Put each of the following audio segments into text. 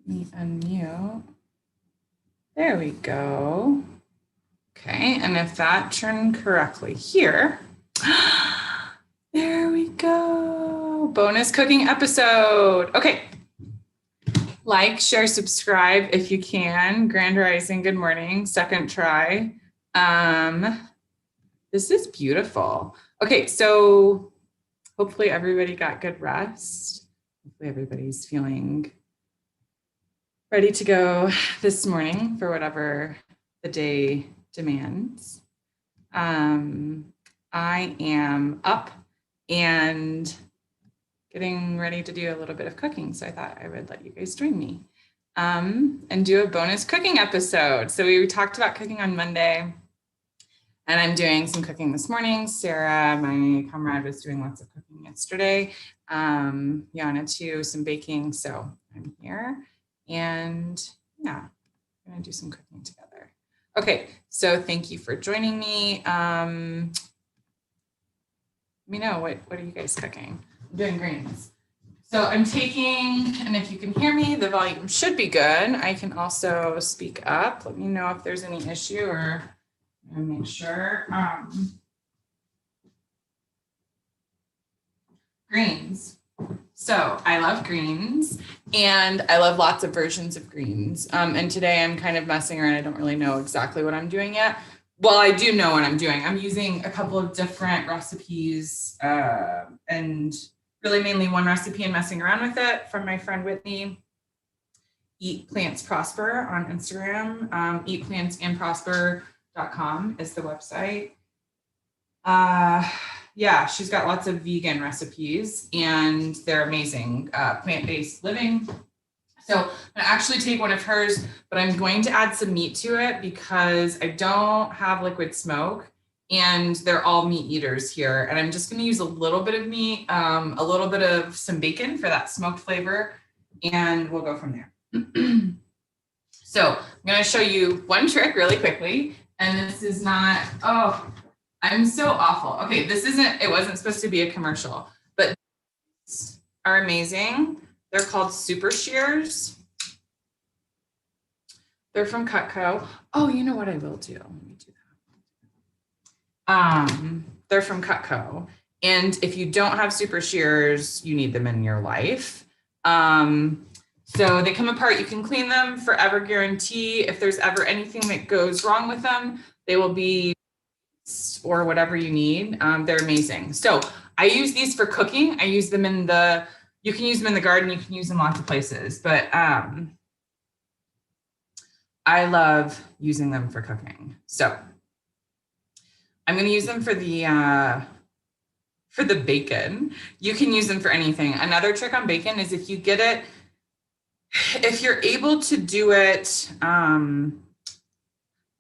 me unmute. There we go. Okay, and if that turned correctly here, there we go. Bonus cooking episode. Okay. Like, share, subscribe if you can. Grand Rising, good morning. Second try. This is beautiful. Okay, so hopefully everybody got good rest. Hopefully everybody's feeling ready to go this morning for whatever the day demands. I am up and getting ready to do a little bit of cooking, so I thought I would let you guys join me and do a bonus cooking episode. So we talked about cooking on Monday, and I'm doing some cooking this morning. Sarah, my comrade, was doing lots of cooking yesterday. Yana too, some baking. So I'm here, and yeah, we're gonna do some cooking together. Okay, so thank you for joining me. Let me know, what are you guys cooking? I'm doing greens. So I'm taking, and if you can hear me, the volume should be good. I can also speak up. Let me know if there's any issue, or make sure. Greens. So I love greens, and I love lots of versions of greens. And today I'm kind of messing around. I don't really know exactly what I'm doing yet. Well, I do know what I'm doing. I'm using a couple of different recipes, and really mainly one recipe and messing around with it from my friend Whitney. Eat Plants Prosper on Instagram. eatplantsandprosper.com is the website. Yeah, she's got lots of vegan recipes, and they're amazing. Plant-based living. So I'm gonna actually take one of hers, but I'm going to add some meat to it because I don't have liquid smoke, and they're all meat eaters here. And I'm just gonna use a little bit of meat, a little bit of some bacon for that smoked flavor, and we'll go from there. So I'm gonna show you one trick really quickly, and this is not, oh, I'm so awful. Okay, it wasn't supposed to be a commercial, but these are amazing. They're called Super Shears. They're from Cutco. Oh, you know what I will do? Let me do that. They're from Cutco. And if you don't have Super Shears, you need them in your life. So they come apart. You can clean them, forever guarantee. If there's ever anything that goes wrong with them, they will be, or whatever you need. They're amazing. So I use these for cooking. I use them you can use them in the garden. You can use them lots of places, but I love using them for cooking. So I'm going to use them for the bacon. You can use them for anything. Another trick on bacon is if you're able to do it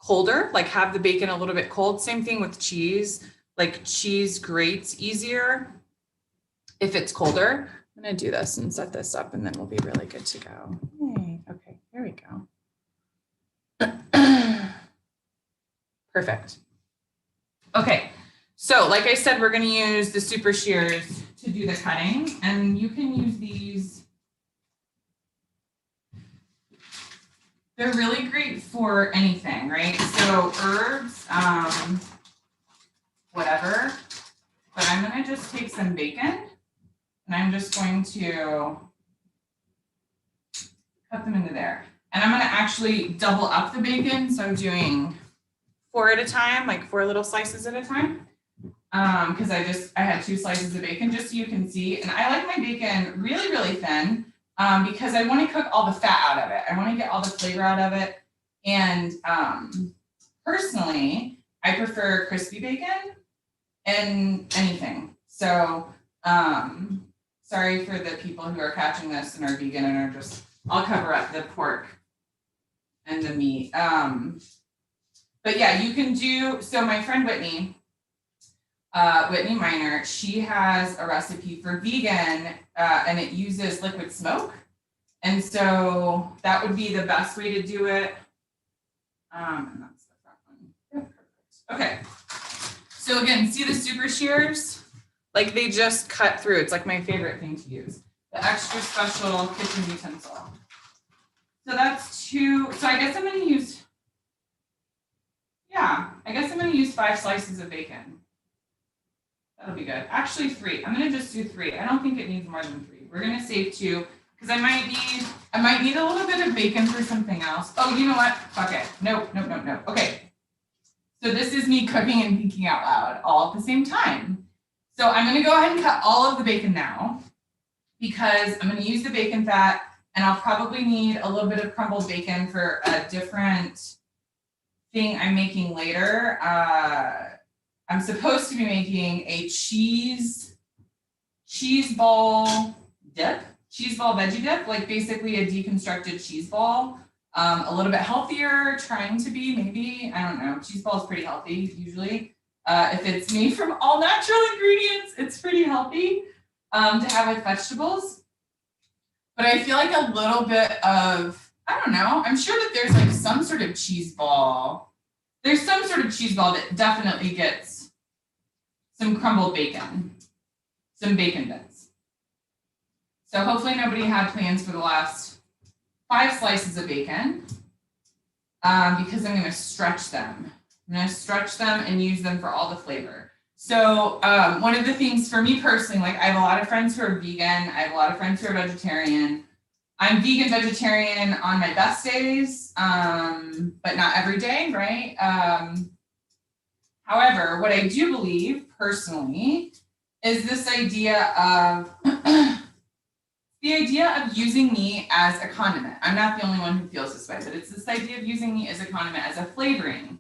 colder, like have the bacon a little bit cold. Same thing with cheese. Like cheese grates easier if it's colder. I'm gonna do this and set this up, and then we'll be really good to go. Yay. Okay, here we go. Perfect. Okay, so like I said, we're gonna use the Super Shears to do the cutting, and you can use these. They're really great for anything, right? So herbs, whatever. But I'm gonna just take some bacon, and I'm just going to cut them into there. And I'm gonna actually double up the bacon. So I'm doing 4 at a time, like 4 little slices at a time. Because I had 2 slices of bacon, just so you can see. And I like my bacon really, really thin. Because I want to cook all the fat out of it. I want to get all the flavor out of it. And personally, I prefer crispy bacon and anything. So sorry for the people who are catching this and are vegan and are just, I'll cover up the pork and the meat. But yeah, you can do, so my friend Whitney Miner, she has a recipe for vegan and it uses liquid smoke. And so that would be the best way to do it. And that's the front one. Yeah, perfect. Okay. So again, see the Super Shears? Like they just cut through. It's like my favorite thing to use. The extra special kitchen utensil. So that's 2. So I guess I'm going to use, yeah, I guess I'm going to use 5 slices of bacon. That'll be good. Actually 3. I'm going to just do 3. I don't think it needs more than 3. We're going to save 2 because I might need a little bit of bacon for something else. Oh, you know what? Fuck it. Nope. Okay. So this is me cooking and thinking out loud all at the same time. So I'm going to go ahead and cut all of the bacon now because I'm going to use the bacon fat, and I'll probably need a little bit of crumbled bacon for a different thing I'm making later. I'm supposed to be making a cheese ball dip, cheese ball veggie dip, like basically a deconstructed cheese ball. A little bit healthier, trying to be, maybe, I don't know. Cheese ball is pretty healthy usually. If it's made from all natural ingredients, it's pretty healthy to have with vegetables. But I feel like a little bit of, I don't know, I'm sure that there's like some sort of cheese ball. There's some sort of cheese ball that definitely gets some crumbled bacon, some bacon bits. So hopefully nobody had plans for the last 5 slices of bacon because I'm going to stretch them. I'm going to stretch them and use them for all the flavor. So one of the things for me personally, like I have a lot of friends who are vegan. I have a lot of friends who are vegetarian. I'm vegan vegetarian on my best days, but not every day, right? However, what I do believe personally is this idea of the idea of using meat as a condiment. I'm not the only one who feels this way, but it's this idea of using meat as a condiment, as a flavoring.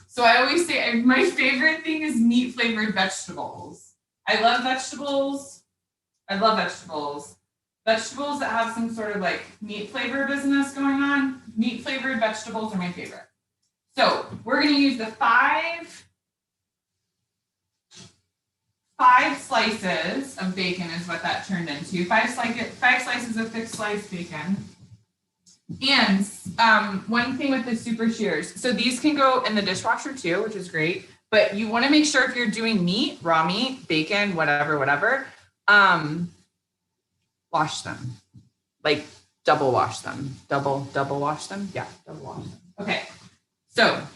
So I always say my favorite thing is meat flavored vegetables. I love vegetables. Vegetables that have some sort of like meat flavor business going on. Meat flavored vegetables are my favorite. So we're going to use the 5 slices of bacon is what that turned into. 5 slices of thick sliced bacon. And one thing with the super shears, so these can go in the dishwasher too, which is great. But you want to make sure if you're doing meat, raw meat, bacon, whatever, wash them. Like double wash them. Double wash them? Yeah, double wash them. Okay. So I'm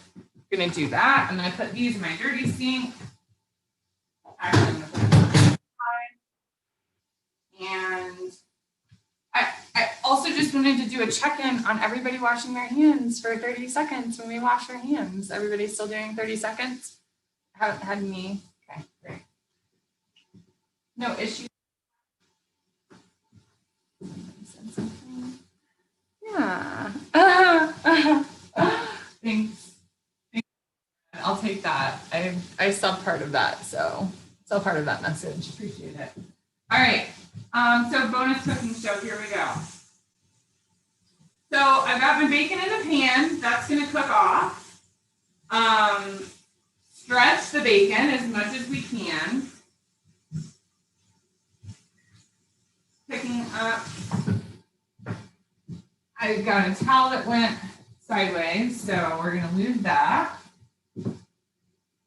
going to do that. I'm going to put these in my dirty sink. Actually, I'm going to put them on the side. And I also just wanted to do a check-in on everybody washing their hands for 30 seconds when we wash our hands. Everybody's still doing 30 seconds? Haven't had me. Okay, great. No issue. Yeah. Thanks. I'll take that. I saw part of that, so still part of that message. Appreciate it. All right. So bonus cooking show. Here we go. So I've got my bacon in the pan. That's going to cook off. Stretch the bacon as much as we can. Picking up. I've got a towel that went sideways, so we're going to lose that.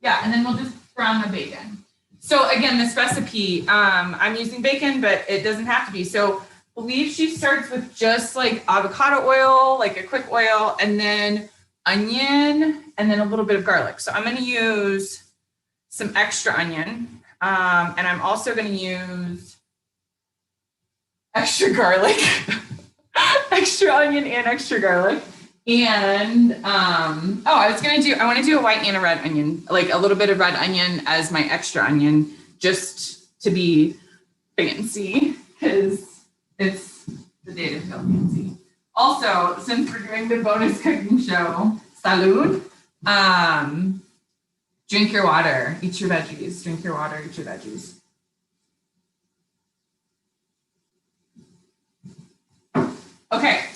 Yeah, and then we'll just brown the bacon. So again, this recipe, I'm using bacon, but it doesn't have to be. So I believe she starts with just like avocado oil, like a quick oil, and then onion, and then a little bit of garlic. So I'm going to use some extra onion, and I'm also going to use extra garlic, extra onion and extra garlic. And I want to do a white and a red onion, like a little bit of red onion as my extra onion, just to be fancy, because it's the day to feel fancy. Also, since we're doing the bonus cooking show, salud, drink your water, eat your veggies, drink your water, eat your veggies. Okay.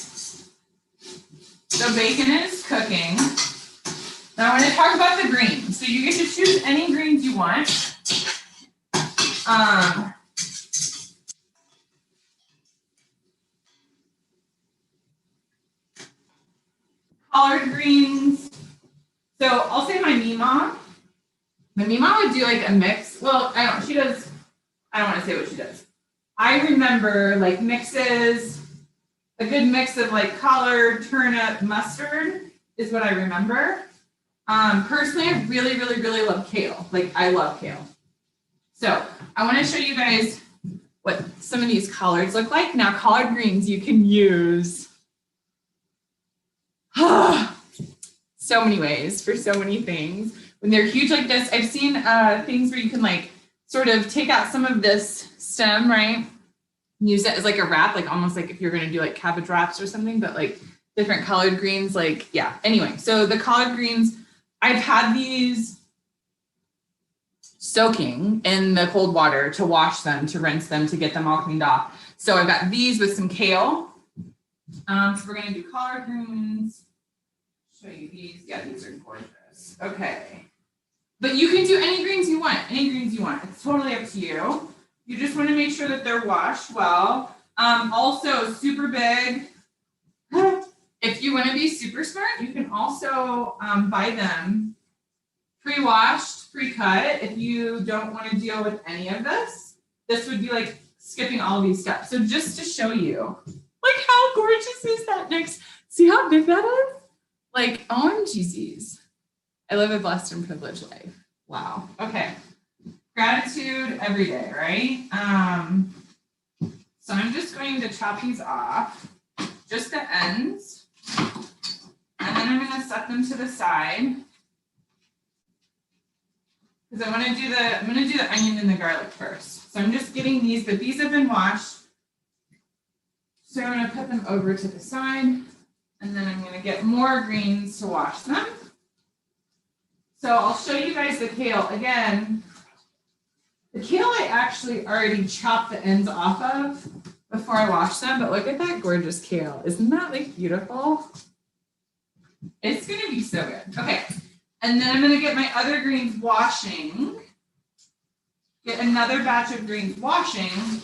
So bacon is cooking. Now I want to talk about the greens. So you get to choose any greens you want. Collard greens. So I'll say my Mima. My Mima would do like a mix. Well, I don't want to say what she does. I remember like mixes. a good mix of like collard, turnip, mustard is what I remember. Personally, I really, really, really love kale. Like I love kale. So I want to show you guys what some of these collards look like. Now collard greens you can use so many ways for so many things. When they're huge like this, I've seen things where you can like sort of take out some of this stem, right? Use it as like a wrap, like almost like if you're gonna do like cabbage wraps or something, but like different collard greens, like, yeah. Anyway, so the collard greens, I've had these soaking in the cold water to wash them, to rinse them, to get them all cleaned off. So I've got these with some kale. So we're gonna do collard greens. Show you these. Yeah, these are gorgeous. Okay. But you can do any greens you want, It's totally up to you. You just want to make sure that they're washed well. Also, super big. If you want to be super smart, you can also buy them pre-washed, pre-cut. If you don't want to deal with any of this, this would be like skipping all of these steps. So just to show you, like how gorgeous is that next? See how big that is? Like, OMG's. I live a blessed and privileged life. Wow. Okay. Gratitude every day, right? So I'm just going to chop these off, just the ends. And then I'm going to set them to the side. Because I'm going to do the onion and the garlic first. So I'm just getting these, but these have been washed. So I'm going to put them over to the side. And then I'm going to get more greens to wash them. So I'll show you guys the kale. Again, the kale I actually already chopped the ends off of before I wash them, but look at that gorgeous kale. Isn't that like beautiful? It's gonna be so good. Okay, and then I'm gonna get my other greens washing. Get another batch of greens washing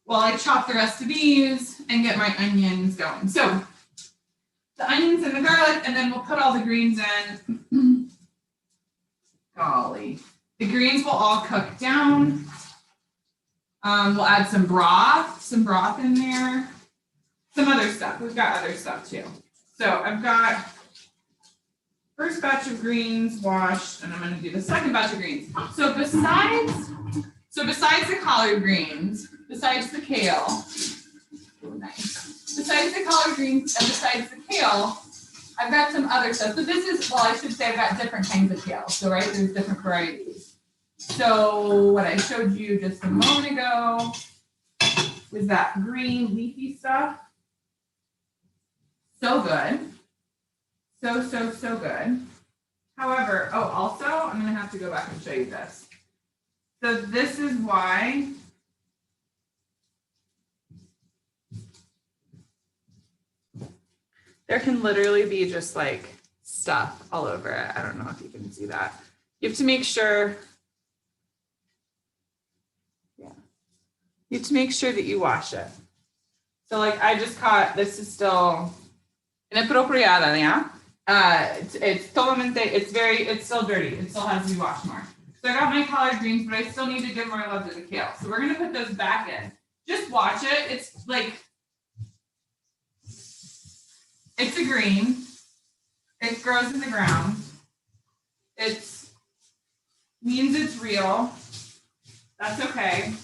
while I chop the rest of these and get my onions going. So the onions and the garlic, and then we'll put all the greens in. Golly. The greens will all cook down. We'll add some broth in there. Some other stuff. We've got other stuff too. So I've got first batch of greens washed, and I'm going to do the second batch of greens. So besides the collard greens, besides the kale, besides the collard greens and besides the kale, I've got some other stuff. So this is, well, I should say I've got different kinds of kale. So, right, there's different varieties. So what I showed you just a moment ago was that green leafy stuff. So good. So good. However, oh, also, I'm going to have to go back and show you this. So this is why there can literally be just like stuff all over it. I don't know if you can see that. You have to make sure, yeah. You have to make sure that you wash it. So like I just caught, this is still inapropriada, yeah? It's totalmente, it's still dirty. It still has to be washed more. So I got my collard greens, but I still need to give more love to the kale. So we're gonna put those back in. Just watch it. It's like, it's a green. It grows in the ground. It means it's real. That's okay.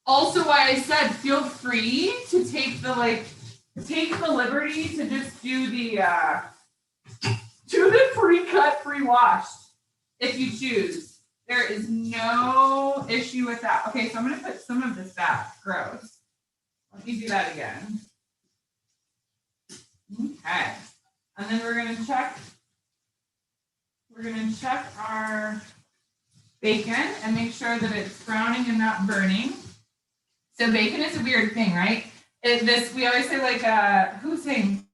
Also, why I said feel free to take the liberty to just do the pre-cut, pre-washed if you choose. There is no issue with that. Okay, so I'm gonna put some of this back. Gross. Let me do that again. Okay, and then we're gonna check our bacon and make sure that it's browning and not burning. So bacon is a weird thing, right? We always say like, who's saying?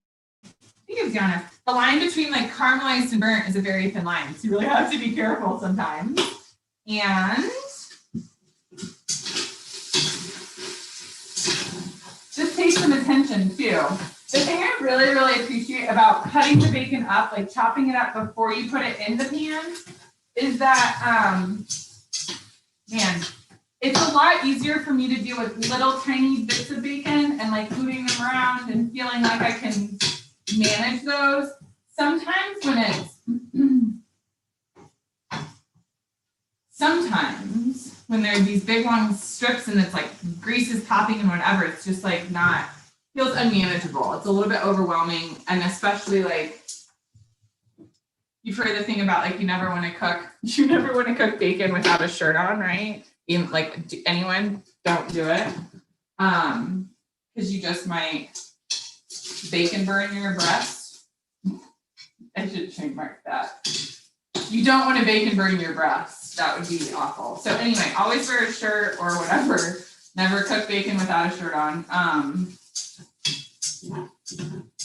I think it was Gianna. The line between like caramelized and burnt is a very thin line. So you really have to be careful sometimes. And just take some attention too. The thing I really, really appreciate about cutting the bacon up, like chopping it up before you put it in the pan, is that, man, it's a lot easier for me to deal with little tiny bits of bacon and like moving them them around and feeling like I can manage those. Sometimes when there are these big long strips and it's like grease is popping and whatever, it's just like feels unmanageable. It's a little bit overwhelming. And especially like, you've heard the thing about like, you never want to cook bacon without a shirt on, right? Even like anyone, don't do it. Because you just might bacon burn your breast. I should trademark that. You don't want to bacon burn your breast. That would be awful. So anyway, always wear a shirt or whatever. Never cook bacon without a shirt on.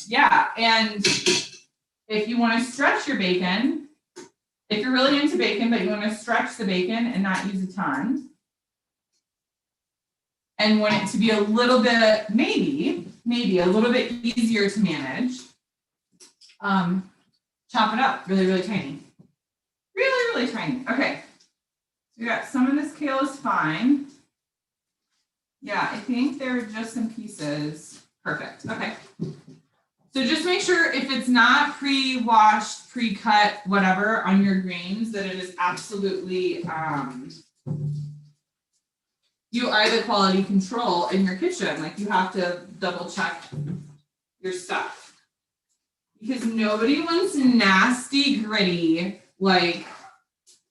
Yeah, and if you want to stretch your bacon, if you're really into bacon, but you want to stretch the bacon and not use a ton, and want it to be a little bit, maybe a little bit easier to manage, chop it up really, really tiny. Really, really tiny. Okay. So we got some of this kale is fine. Yeah, I think there are just some pieces. Perfect. Okay. So just make sure if it's not pre-washed, pre-cut, whatever on your greens, that it is absolutely, you are the quality control in your kitchen. Like you have to double check your stuff. Because nobody wants nasty, gritty, like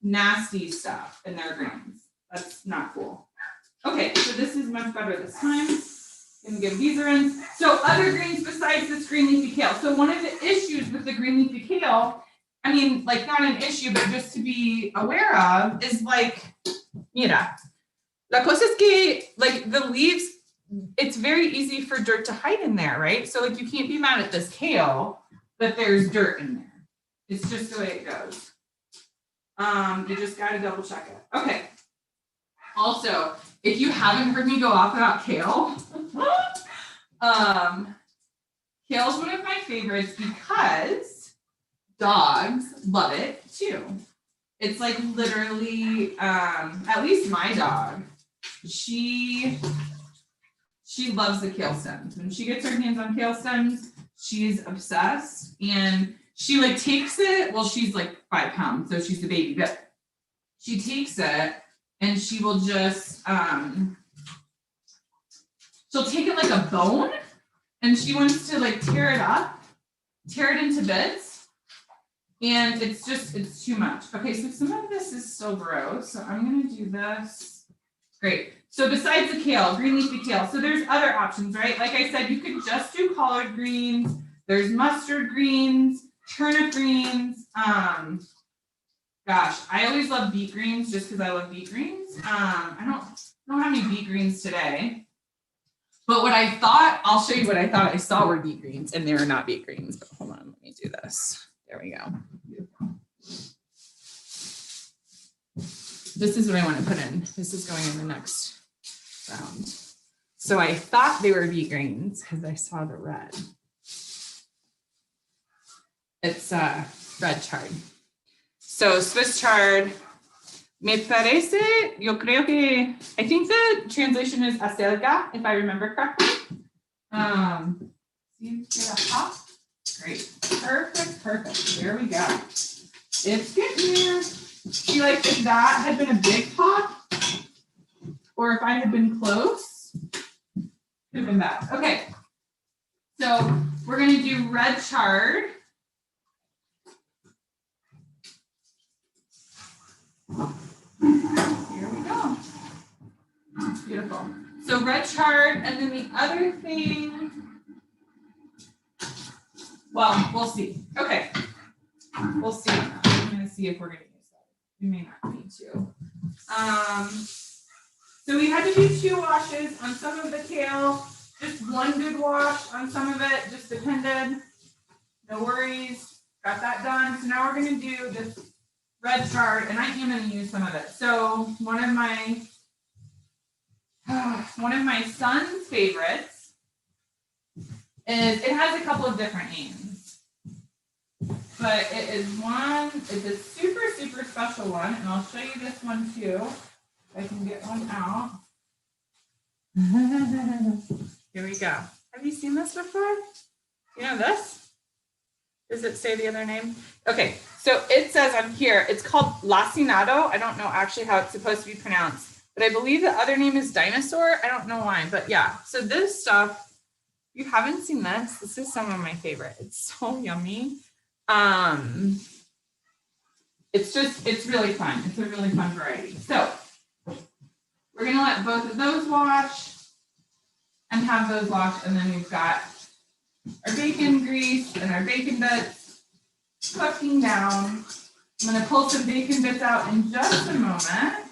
nasty stuff in their greens. That's not cool. Okay, so this is much better this time. Gonna give these a rinse. So other greens besides this green leafy kale. So one of the issues with the green leafy kale, I mean, like not an issue, but just to be aware of is like, mira, la cosa es que like the leaves, it's very easy for dirt to hide in there, right? So like you can't be mad at this kale that there's dirt in there. It's just the way it goes. You just gotta double check it. Okay. Also, if you haven't heard me go off about kale, kale is one of my favorites because dogs love it too. It's like literally, at least my dog, she loves the kale stems. When she gets her hands on kale stems, she's obsessed, and she like takes it. Well, she's like 5 pounds, so she's a baby, but she takes it and she will just, she'll take it like a bone and she wants to like tear it up, tear it into bits. And it's too much. Okay, so some of this is still gross. So I'm gonna do this. Great. So besides the kale, green leafy kale, so there's other options, right? Like I said, you could just do collard greens. There's mustard greens, turnip greens. Gosh, I always love beet greens just because I love beet greens. I don't have any beet greens today. But what I thought, I'll show you what I thought I saw were beet greens, and they were not beet greens. But hold on, let me do this. There we go. Beautiful. This is what I want to put in. This is going in the next round. So I thought they were beet greens because I saw the red. It's red chard. So Swiss chard, me parece, yo creo que, I think the translation is acelga, if I remember correctly. See, get a pop. Great, perfect. There we go. It's getting there. See, like if that had been a big pot, or if I had been close, could have been bad. Okay, so we're gonna do red chard. Here we go. Beautiful. So red chard, and then the other thing, well, we'll see. Okay, we'll see. I'm gonna see if we're gonna use that. We may not need to. So we had to do 2 washes on some of the kale, just 1 good wash on some of it, just depended. No worries, got that done. So now we're gonna do this red chard, and I am going to use some of it. So one of my son's favorites is, it has a couple of different names, but it's a super special one, and I'll show you this one too. If I can get one out. Here we go. Have Have you seen this before? You know this? Does it say the other name? Okay, so it says on here, it's called Lacinado. I don't know actually how it's supposed to be pronounced, but I believe the other name is dinosaur. I don't know why, but yeah. So this stuff, if you haven't seen this, this is some of my favorite. It's so yummy. It's really fun. It's a really fun variety. So we're gonna let both of those wash and have those washed, and then we've got our bacon grease and our bacon bits cooking down. I'm gonna pull some bacon bits out in just a moment,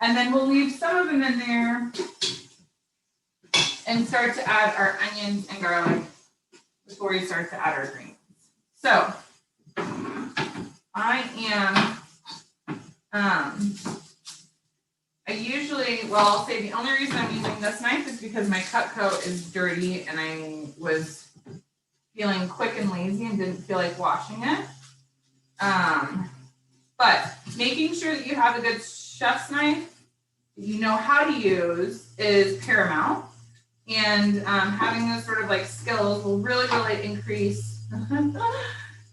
and then we'll leave some of them in there and start to add our onions and garlic before we start to add our greens. So I'll say the only reason I'm using this knife is because my Cutco is dirty and I was feeling quick and lazy and didn't feel like washing it. But making sure that you have a good chef's knife that you know how to use is paramount. And having those sort of like skills will really, really increase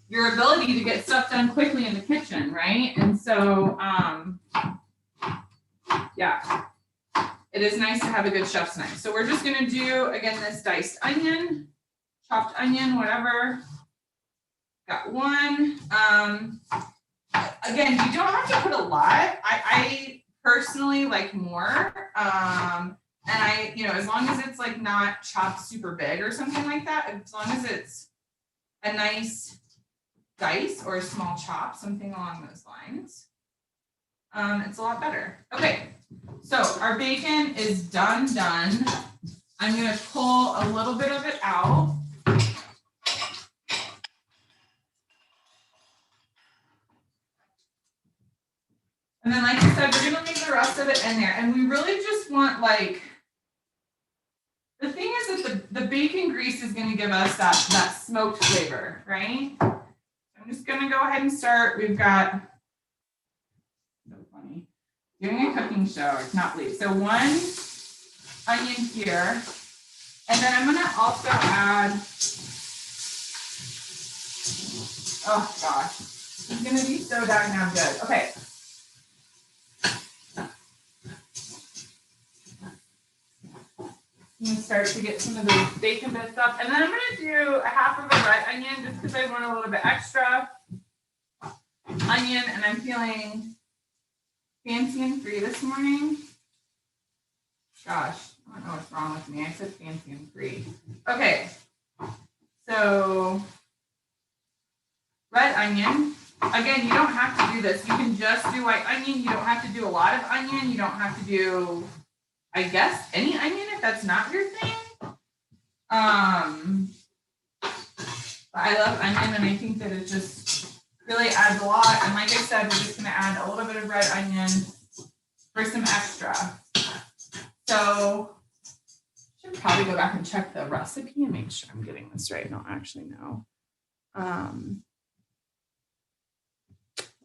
your ability to get stuff done quickly in the kitchen, right? And so, yeah, it is nice to have a good chef's knife. So we're just gonna do, again, this diced onion, chopped onion, whatever. Got one. Again, you don't have to put a lot. I personally like more. And as long as it's like not chopped super big or something like that, as long as it's a nice dice or a small chop, something along those lines, it's a lot better. Okay, so our bacon is done. I'm gonna pull a little bit of it out. And then, like I said, we're gonna leave the rest of it in there. And we really just want, like, the thing is that the bacon grease is gonna give us that smoked flavor, right? I'm just gonna go ahead and start. We've got, so funny, doing a cooking show, it's not leave. So one onion here. And then I'm gonna also add, oh gosh, it's gonna be so daggone good. Okay. I'm gonna start to get some of those bacon bits up. And then I'm gonna do a half of a red onion just because I want a little bit extra onion, and I'm feeling fancy and free this morning. Gosh, I don't know what's wrong with me. I said fancy and free. Okay, so red onion. Again, you don't have to do this. You can just do white onion. You don't have to do a lot of onion. You don't have to do, I guess, any onion if that's not your thing. But I love onion, and I think that it just really adds a lot. And like I said, we're just gonna add a little bit of red onion for some extra. So I should probably go back and check the recipe and make sure I'm getting this right. I don't actually know.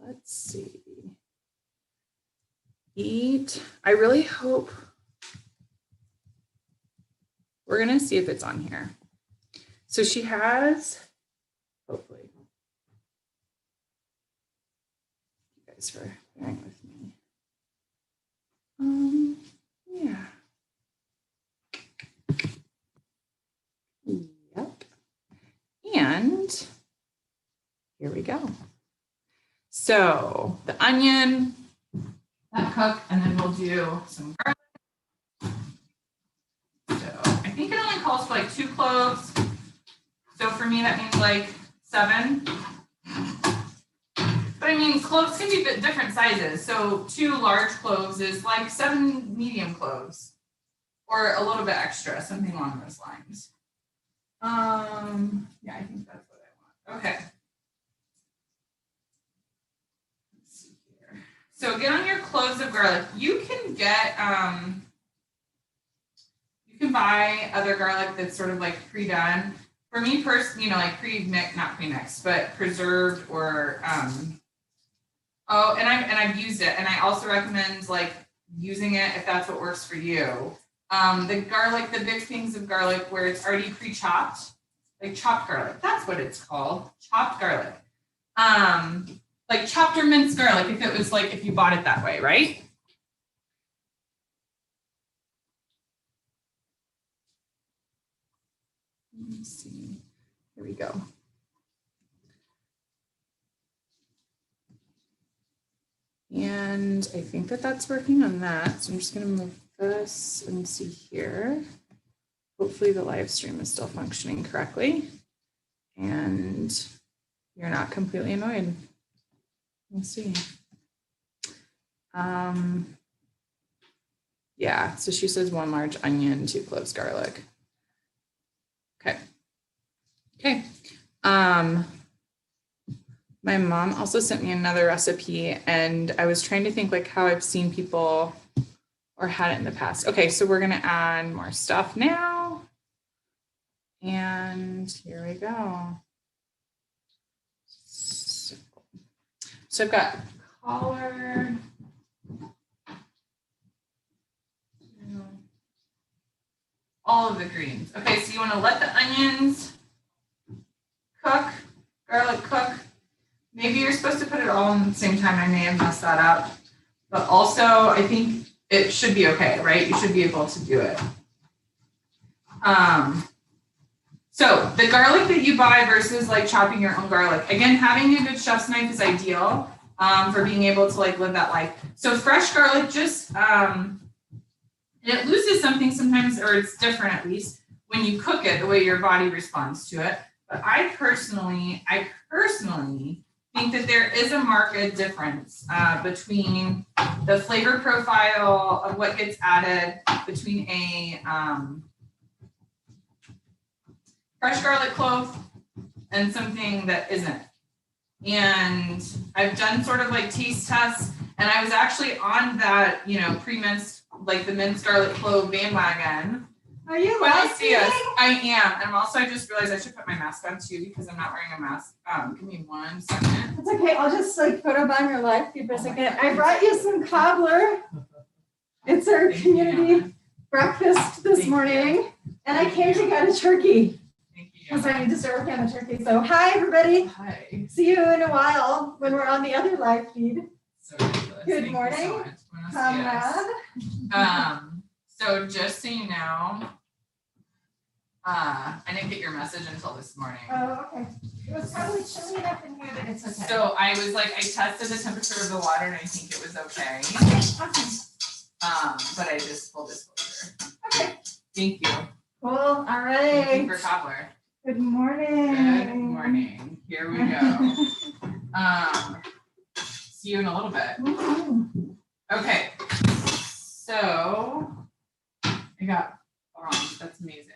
Let's see. I really hope. We're gonna see if it's on here. So she has, hopefully, you guys for bearing with me. Yeah. Yep. And here we go. So the onion, that cook, and then we'll do some garlic. I think it only calls for like 2 cloves. So for me, that means like 7. But I mean, cloves can be different sizes. So 2 large cloves is like 7 medium cloves, or a little bit extra, something along those lines. Yeah, I think that's what I want. Okay. Let's see here. So get on your cloves of garlic. You can get, you can buy other garlic that's sort of like pre-done. For me personally, like pre-mixed, not pre-mixed, but preserved or, and I've used it. And I also recommend like using it if that's what works for you. The garlic, the big things of garlic where it's already pre-chopped, like chopped garlic. That's what it's called, chopped garlic. Like chopped or minced garlic, if it was like, if you bought it that way, right? Let me see. Here we go. And I think that that's working on that. So I'm just going to move this and see here. Hopefully the live stream is still functioning correctly and you're not completely annoyed. We'll see. Yeah, so she says 1 large onion, 2 cloves garlic. Okay. Okay. My mom also sent me another recipe and I was trying to think like how I've seen people or had it in the past. Okay, so we're gonna add more stuff now. And here we go. So I've got collard. All of the greens. Okay, so you wanna let the onions cook, garlic cook. Maybe you're supposed to put it all in the same time. I may have messed that up. But also, I think it should be okay, right? You should be able to do it. So the garlic that you buy versus like chopping your own garlic. Again, having a good chef's knife is ideal for being able to like live that life. So fresh garlic just, it loses something sometimes, or it's different at least, when you cook it, the way your body responds to it. But I personally think that there is a marked difference between the flavor profile of what gets added between a fresh garlic clove and something that isn't. And I've done sort of like taste tests, and I was actually on that, you know, pre-minced, like the minced garlic clove bandwagon. Are you live streaming? I am. And also I just realized I should put my mask on too because I'm not wearing a mask. Give me 1 second. It's okay. I'll just like photobomb your live feed for a second. I brought you some cobbler. It's our community breakfast this morning. And I came to get a turkey. Thank you. Because I need to start working on the turkey. So hi everybody. Hi. See you in a while when we're on the other live feed. So ridiculous. Good Thank morning. you so much. Comrade. So just so you know, I didn't get your message until this morning. Oh, okay. It was probably chilly enough in here that it's okay. So I was like, I tested the temperature of the water and I think it was okay. Awesome. But I just full disclosure. Okay. Thank you. Cool. All right. Thank you for cobbler. Good morning. Good morning. Here we go. See you in a little bit. Mhm. Okay. So I got bombed. That's amazing.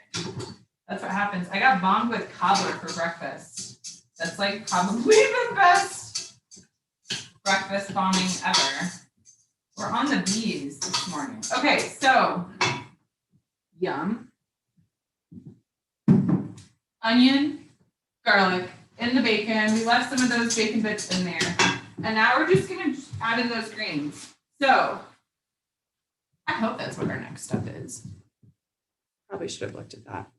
That's what happens. I got bombed with cobbler for breakfast. That's like probably the best breakfast bombing ever. We're on the bees this morning. Okay, so yum. Onion, garlic, in the bacon. We left some of those bacon bits in there. And now we're just gonna add in those greens. So I hope that's what our next step is. Probably should have looked at that.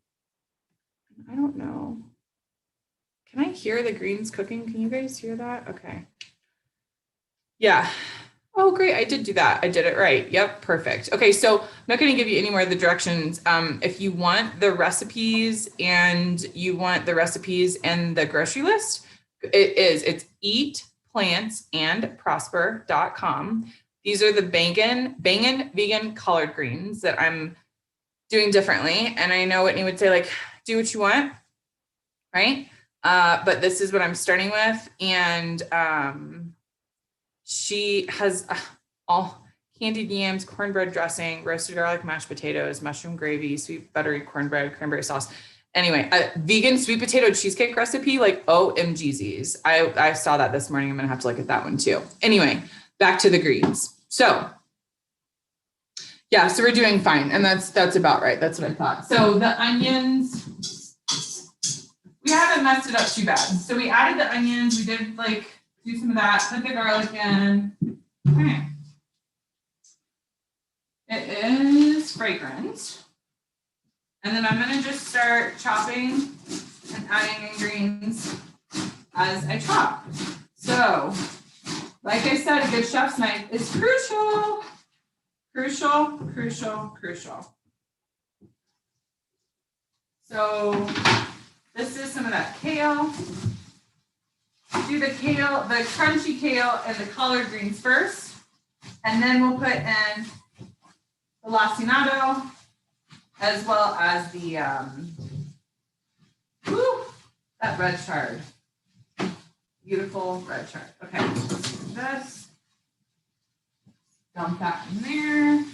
I don't know. Can I hear the greens cooking? Can you guys hear that? Okay. Yeah. Oh, great. I did do that. I did it right. Yep. Perfect. Okay. So I'm not going to give you any more of the directions. If you want the recipes and the grocery list, it's eatplantsandprosper.com. These are the bangin vegan collard greens that I'm doing differently. And I know Whitney would say like, do what you want, right? But this is what I'm starting with. And she has all candied yams, cornbread dressing, roasted garlic, mashed potatoes, mushroom gravy, sweet buttery cornbread, cranberry sauce. Anyway, a vegan sweet potato cheesecake recipe, like OMGZs. I saw that this morning. I'm gonna have to look at that one too. Anyway, back to the greens. So yeah, so we're doing fine. And that's about right. That's what I thought. So the onions, we haven't messed it up too bad. So we added the onions. We did like do some of that, put the garlic in. Okay. It is fragrant. And then I'm gonna just start chopping and adding in greens as I chop. So, like I said, a good chef's knife is crucial. Crucial, crucial, crucial. So this is some of that kale. Do the kale, the crunchy kale and the collard greens first. And then we'll put in the lacinato as well as the, that red chard. Beautiful red chard. Okay, let's do this. Dump that in there.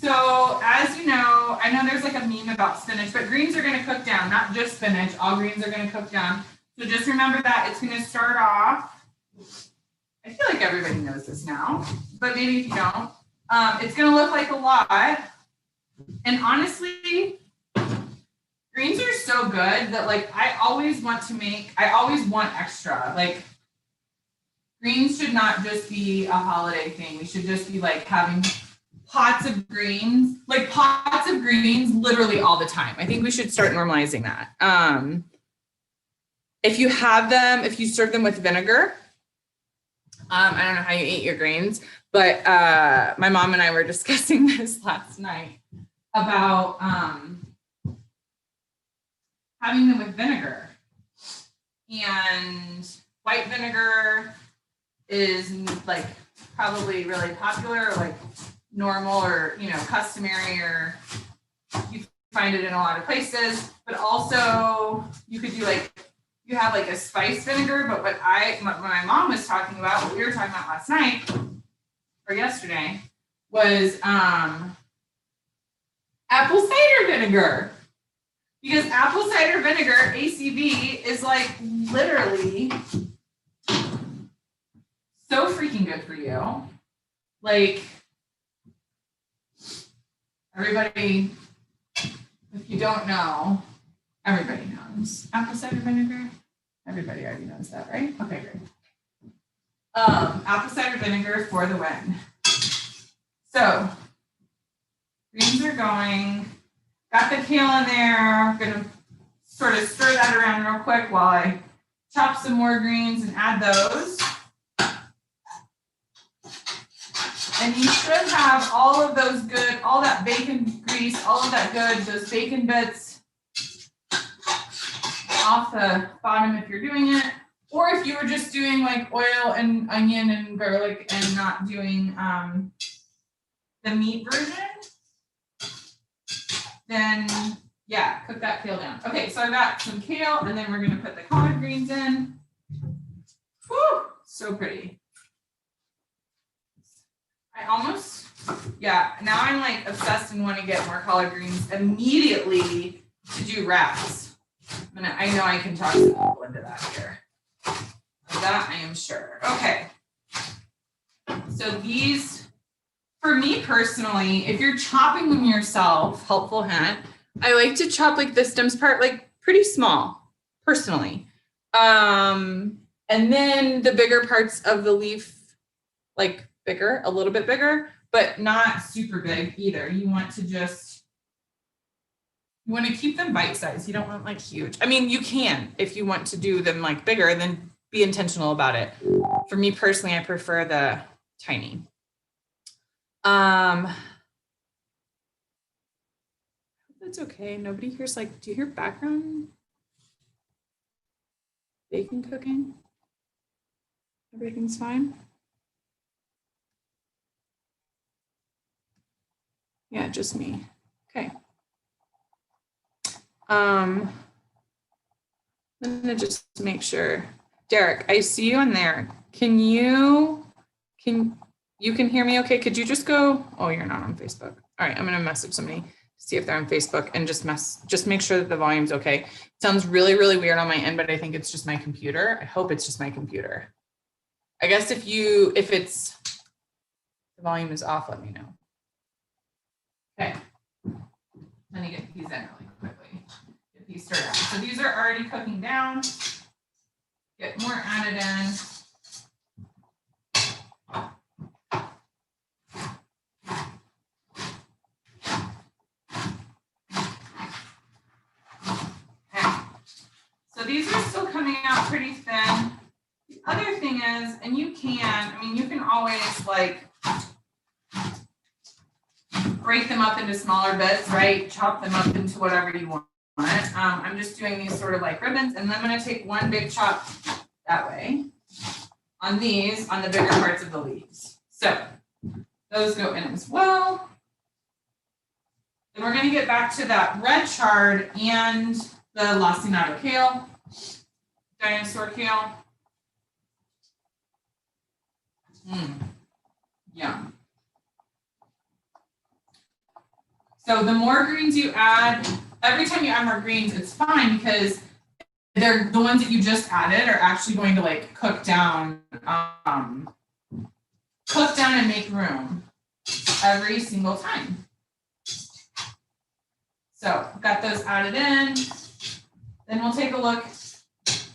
So as you know, I know there's like a meme about spinach, but greens are gonna cook down, not just spinach, all greens are gonna cook down. So just remember that it's gonna start off, I feel like everybody knows this now, but maybe if you don't, it's gonna look like a lot. And honestly, greens are so good that like, I always want extra. Like greens should not just be a holiday thing. We should just be like having pots of greens literally all the time. I think we should start normalizing that. If you have them, if you serve them with vinegar, I don't know how you eat your greens, but my mom and I were discussing this last night about having them with vinegar. And white vinegar is like probably really popular, or like normal or, you know, customary, or you find it in a lot of places, but also you could do like, you have like a spice vinegar, but what my mom was talking about, what we were talking about last night or yesterday was apple cider vinegar. Because apple cider vinegar, ACV, is like literally so freaking good for you. Like, everybody, if you don't know, everybody knows apple cider vinegar. Everybody already knows that, right? Okay, great. Apple cider vinegar for the win. So, greens are going. Got the kale in there. I'm gonna sort of stir that around real quick while I chop some more greens and add those. And you should have all of those good, all that bacon grease, all of that good, those bacon bits off the bottom if you're doing it. Or if you were just doing like oil and onion and garlic and not doing the meat version, then yeah, cook that kale down. Okay, so I got some kale and then we're gonna put the collard greens in. Whew, so pretty. I almost, yeah, now I'm like obsessed and want to get more collard greens immediately to do wraps. I know I can talk some people into that here. That I am sure. Okay. So these, for me personally, if you're chopping them yourself, helpful hint, I like to chop like the stems part like pretty small, personally. And then the bigger parts of the leaf, like bigger, a little bit bigger, but not super big either. You want to just, you want to keep them bite-sized. You don't want like huge. I mean, you can, if you want to do them like bigger, then be intentional about it. For me personally, I prefer the tiny. That's okay. Nobody hears like, do you hear background bacon cooking? Everything's fine? Yeah, just me. Okay. I'm gonna just make sure. Derek, I see you in there. Can you hear me okay? Could you just go, oh, you're not on Facebook. All right, I'm gonna message somebody to see if they're on Facebook and just make sure that the volume's okay. It sounds really, really weird on my end, but I think it's just my computer. I hope it's just my computer. I guess if the volume is off, let me know. Okay, let me get these in really quickly. Get these stirred up. So these are already cooking down. Get more added in. So these are still coming out pretty thin. The other thing is, and you can always like break them up into smaller bits, right? Chop them up into whatever you want. I'm just doing these sort of like ribbons, and then I'm going to take one big chop that way on these, on the bigger parts of the leaves. So those go in as well. Then we're going to get back to that red chard and the lacinato kale, dinosaur kale. Yum. So the more greens you add, every time you add more greens, it's fine because they're the ones that you just added are actually going to like cook down and make room every single time. So got those added in. Then we'll take a look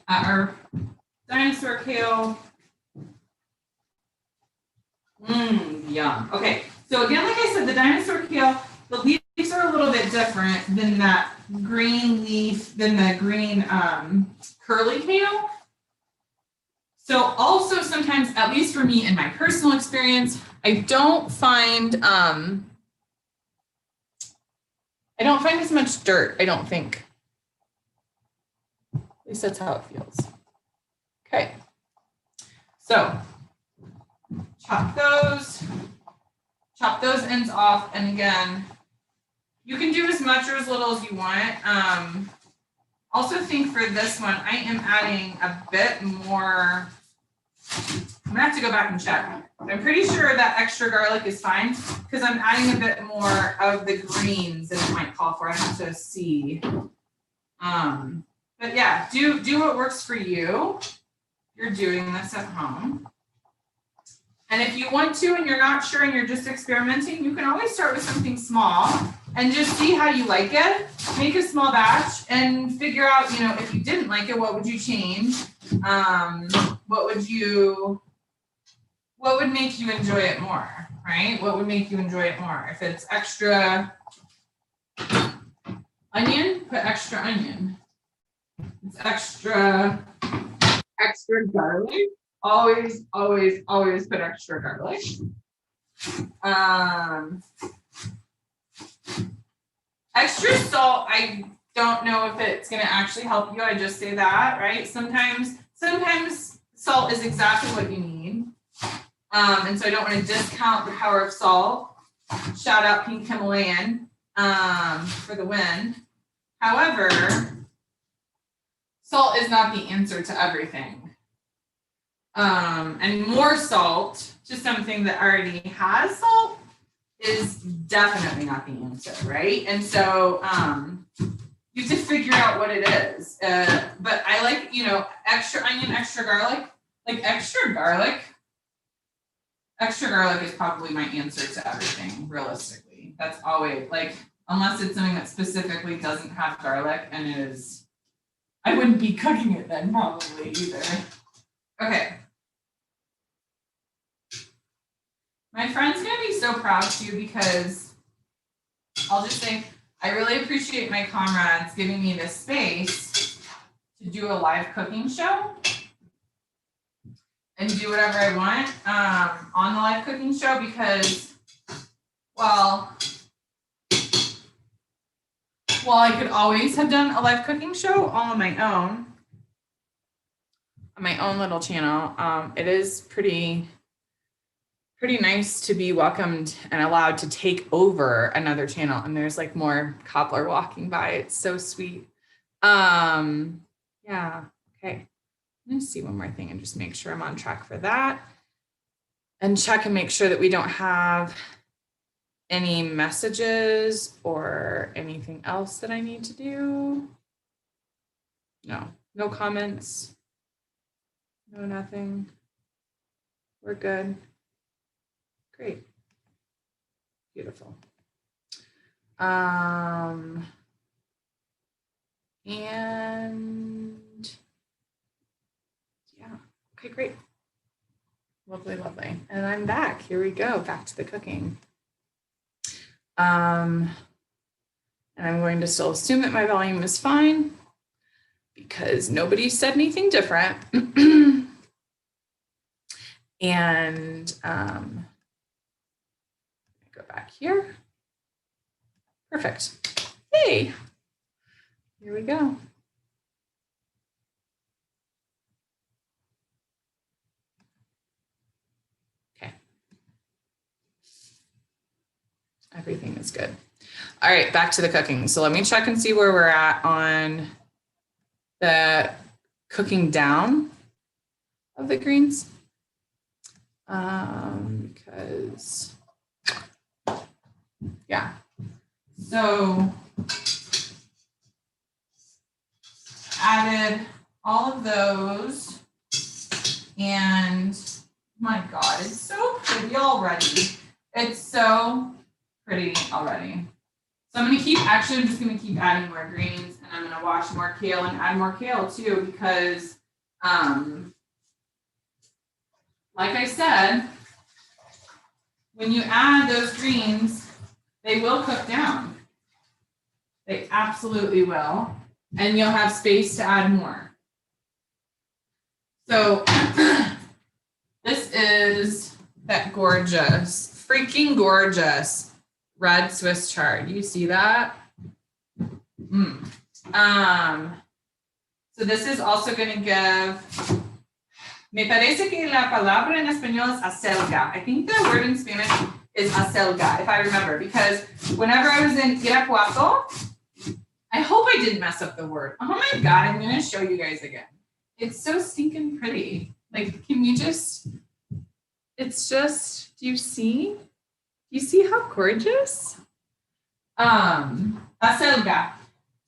at our dinosaur kale. Yum. Okay, so again, like I said, the dinosaur kale, the leaves are a little bit different than that green leaf, than the green curly kale. So also sometimes, at least for me in my personal experience, I don't find as much dirt, I don't think. At least that's how it feels. Okay. So chop those ends off. And again, you can do as much or as little as you want. Also think for this one, I am adding a bit more. I'm gonna have to go back and check. I'm pretty sure that extra garlic is fine because I'm adding a bit more of the greens than it might call for. I have to see. But yeah, do what works for you. You're doing this at home. And if you want to and you're not sure and you're just experimenting, you can always start with something small and just see how you like it. Make a small batch and figure out, if you didn't like it, what would you change? What would make you enjoy it more, right? What would make you enjoy it more? If it's extra onion, put extra onion. It's extra garlic. Always put extra garlic. Extra salt, I don't know if it's going to actually help you. I just say that, right? Sometimes salt is exactly what you need. And so I don't want to discount the power of salt. Shout out Pink Himalayan for the win. However, salt is not the answer to everything. And more salt to something that already has salt is definitely not the answer, right? And so you have to figure out what it is. But I like, extra onion, extra garlic. Like extra garlic is probably my answer to everything, realistically. That's always, like, unless it's something that specifically doesn't have garlic and is, I wouldn't be cooking it then probably either. Okay. My friend's gonna be so proud too because I'll just say, I really appreciate my comrades giving me this space to do a live cooking show and do whatever I want on the live cooking show because, well, I could always have done a live cooking show all on my own little channel. It is pretty nice to be welcomed and allowed to take over another channel. And there's like more cobbler walking by. It's so sweet. Yeah, okay. I'm gonna see one more thing and just make sure I'm on track for that. And check and make sure that we don't have any messages or anything else that I need to do. No comments. No, nothing. We're good. Great. Beautiful. And yeah, okay, great. Lovely. And I'm back. Here we go. Back to the cooking. And I'm going to still assume that my volume is fine because nobody said anything different. And go back here. Perfect. Hey, here we go. Okay. Everything is good. All right, back to the cooking. So let me check and see where we're at on the cooking down of the greens. Because, yeah. So added all of those, and my God, it's so pretty already. It's so pretty already. So I'm just gonna keep adding more greens, and I'm gonna wash more kale and add more kale too, because like I said, when you add those greens, they will cook down. They absolutely will. And you'll have space to add more. So this is that gorgeous, freaking gorgeous red Swiss chard. You see that? So this is also going to give, me parece que la palabra en español es acelga. I think the word in Spanish is acelga, if I remember, because whenever I was in Irapuato, I hope I didn't mess up the word. Oh my God, I'm going to show you guys again. It's so stinking pretty. Like, can you just, it's just, do you see? Do you see how gorgeous? Acelga.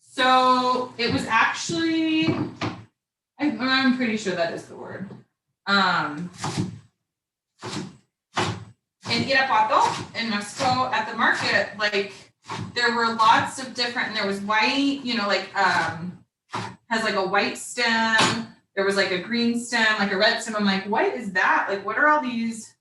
So it was actually, I'm pretty sure that is the word. In Irapuato, in Mexico, at the market, like, there were lots of different, and there was white, you know, like, has like a white stem. There was like a green stem, like a red stem. I'm like, what is that? Like, what are all these?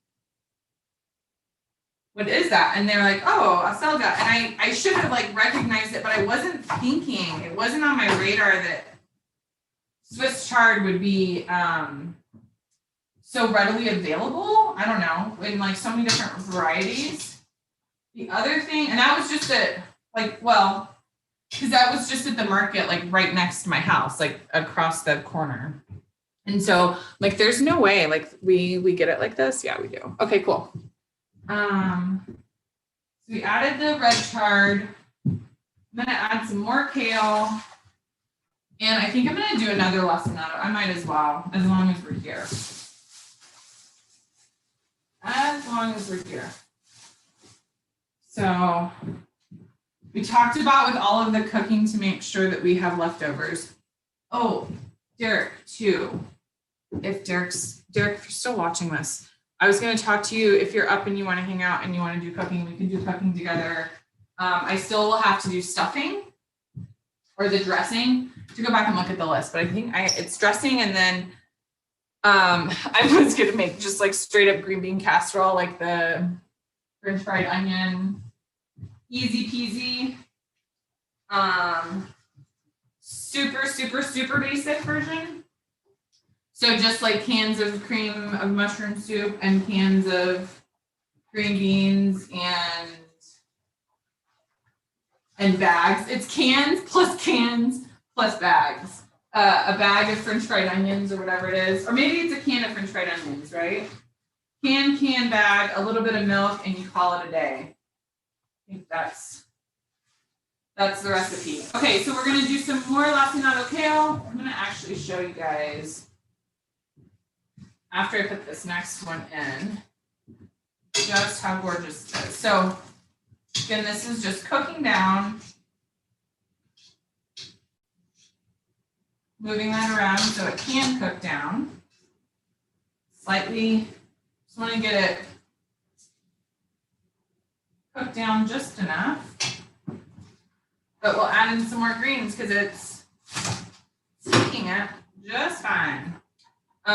What is that? And they're like, oh, acelga. And I should have like recognized it, but I wasn't thinking, it wasn't on my radar that Swiss chard would be so readily available. I don't know, in like so many different varieties. The other thing, and that was just at like, well, because that was just at the market, like right next to my house, like across the corner. And so like, there's no way, like we get it like this. Yeah, we do. Okay, cool. So we added the red chard. I'm gonna add some more kale. And I think I'm gonna do another lacinato. I might as well, as long as we're here. As long as we're here. So we talked about with all of the cooking to make sure that we have leftovers. Oh, Derek too. If Derek, if you're still watching this, I was going to talk to you if you're up and you want to hang out and you want to do cooking, we can do cooking together. I still will have to do stuffing or the dressing to go back and look at the list, but I think it's dressing, and then I was going to make just like straight up green bean casserole, like the French fried onion, easy peasy. Super basic version. So just like cans of cream of mushroom soup and cans of green beans and bags. It's cans plus bags. A bag of French fried onions or whatever it is. Or maybe it's a can of French fried onions, right? Can bag, a little bit of milk, and you call it a day. I think that's the recipe. Okay, so we're gonna do some more lacinato kale. I'm gonna actually show you guys after I put this next one in, just how gorgeous it is. So again, this is just cooking down, moving that around so it can cook down slightly. Just want to get it cooked down just enough, but we'll add in some more greens because it's cooking it just fine. So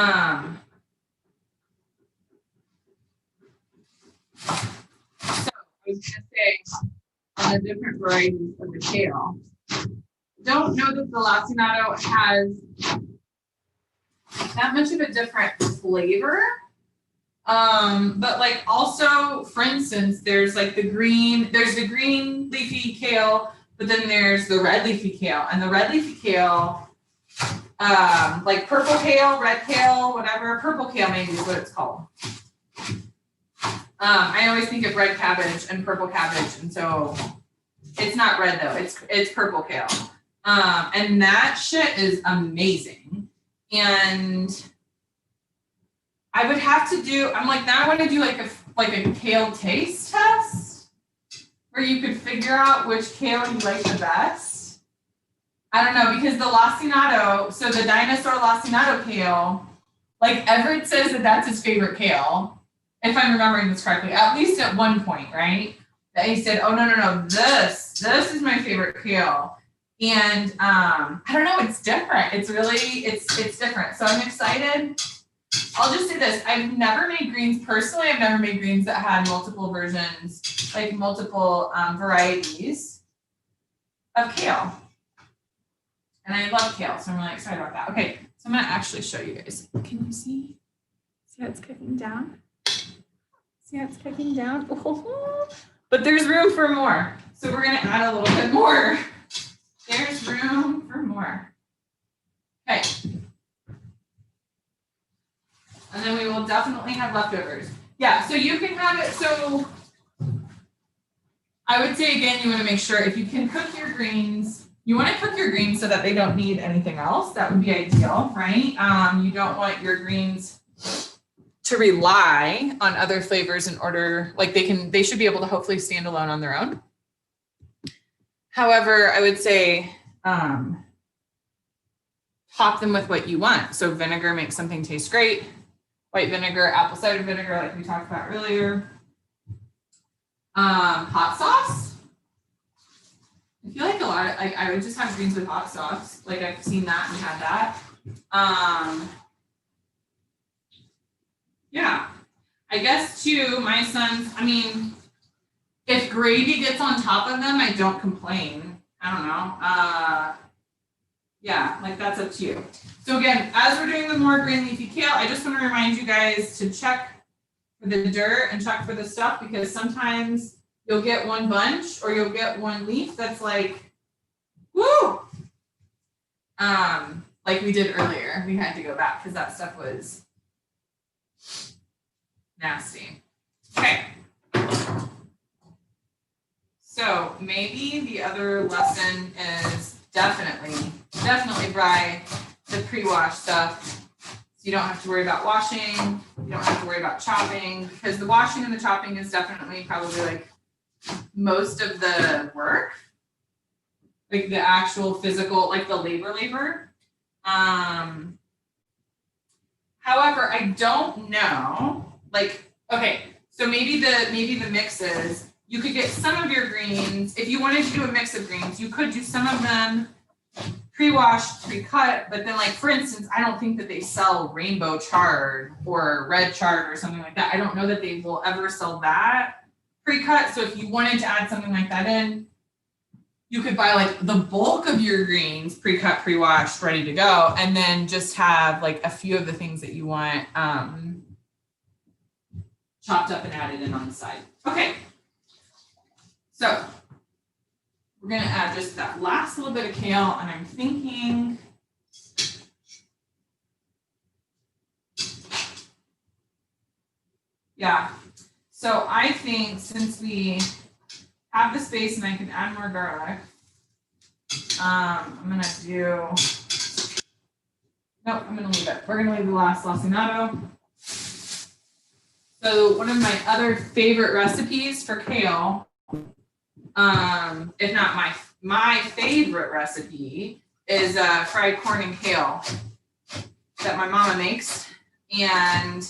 I was going to say on the different varieties of the kale, don't know that the lacinato has that much of a different flavor. But like also, for instance, there's like the green leafy kale, but then there's the red leafy kale, and the red leafy kale, like purple kale, red kale, whatever, purple kale maybe is what it's called. I always think of red cabbage and purple cabbage, and so it's not red though, it's purple kale. And that shit is amazing. And I would have to do, I'm like, now I want to do like a kale taste test where you could figure out which kale you like the best. I don't know, because the lacinato, so the dinosaur lacinato kale, like Everett says that that's his favorite kale, if I'm remembering this correctly, at least at one point, right? That he said, oh, no, this is my favorite kale. And I don't know, it's different. It's really, it's different. So I'm excited. I'll just say this, I've never made greens personally. I've never made greens that had multiple versions, like multiple varieties of kale. And I love kale, so I'm really excited about that. Okay, so I'm gonna actually show you guys. Can you see? See how it's cooking down? See how it's cooking down? Oh, but there's room for more. So we're gonna add a little bit more. There's room for more. Okay. And then we will definitely have leftovers. Yeah, so you can have it, so I would say again, you wanna make sure if you can cook your greens, you wanna cook your greens so that they don't need anything else. That would be ideal, right? You don't want your greens to rely on other flavors in order, like they should be able to hopefully stand alone on their own. However, I would say top them with what you want. So vinegar makes something taste great. White vinegar, apple cider vinegar, like we talked about earlier. Hot sauce. I feel like I would just have greens with hot sauce. Like I've seen that and had that. Yeah, I guess too, my sons, I mean, if gravy gets on top of them, I don't complain. I don't know. Yeah, like that's up to you. So again, as we're doing the more green leafy kale, I just want to remind you guys to check for the dirt and check for the stuff, because sometimes you'll get one bunch or you'll get one leaf that's like, woo! Like we did earlier. We had to go back because that stuff was nasty. Okay. So maybe the other lesson is definitely buy the pre-wash stuff. So you don't have to worry about washing. You don't have to worry about chopping, because the washing and the chopping is definitely probably like most of the work, like the actual physical, like the labor. However, I don't know, like, okay, so maybe the mix is, you could get some of your greens, if you wanted to do a mix of greens, you could do some of them pre-washed, pre-cut, but then like, for instance, I don't think that they sell rainbow chard or red chard or something like that. I don't know that they will ever sell that pre-cut. So if you wanted to add something like that in, you could buy like the bulk of your greens pre-cut, pre-washed, ready to go, and then just have like a few of the things that you want chopped up and added in on the side. Okay. So we're gonna add just that last little bit of kale, and I'm thinking, yeah. So I think since we have the space and I can add more garlic, I'm gonna do, nope, I'm gonna leave it. We're gonna leave the last lacinato. So one of my other favorite recipes for kale, if not my favorite recipe, is fried corn and kale that my mama makes. And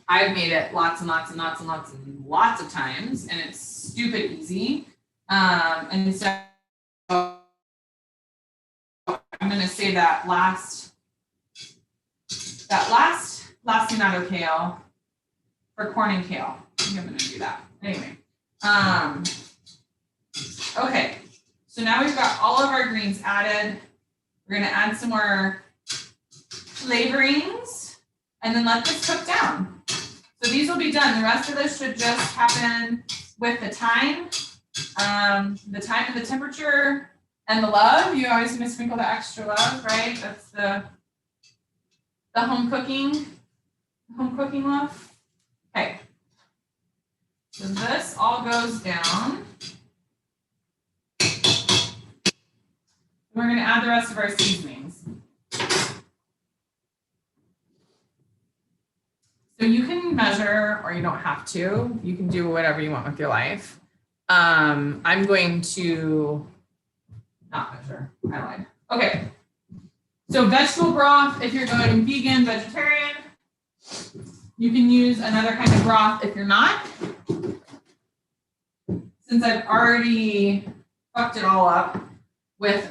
I've made it lots of times, and it's stupid easy. And so I'm gonna say that last lacinato kale for corn and kale. I think I'm gonna do that. Anyway, all of our greens added. We're gonna add some more flavorings and then let this cook down. So these will be done. The rest of this should just happen with the time and the temperature and the love. You always gonna sprinkle the extra love, right? That's the home cooking love. Okay. So this all goes down. We're gonna add the rest of our seasonings. So you can measure or you don't have to. You can do whatever you want with your life. I'm going to not measure. I lied. Okay. So vegetable broth, if you're going vegan, vegetarian, you can use another kind of broth if you're not. Since I've already fucked it all up with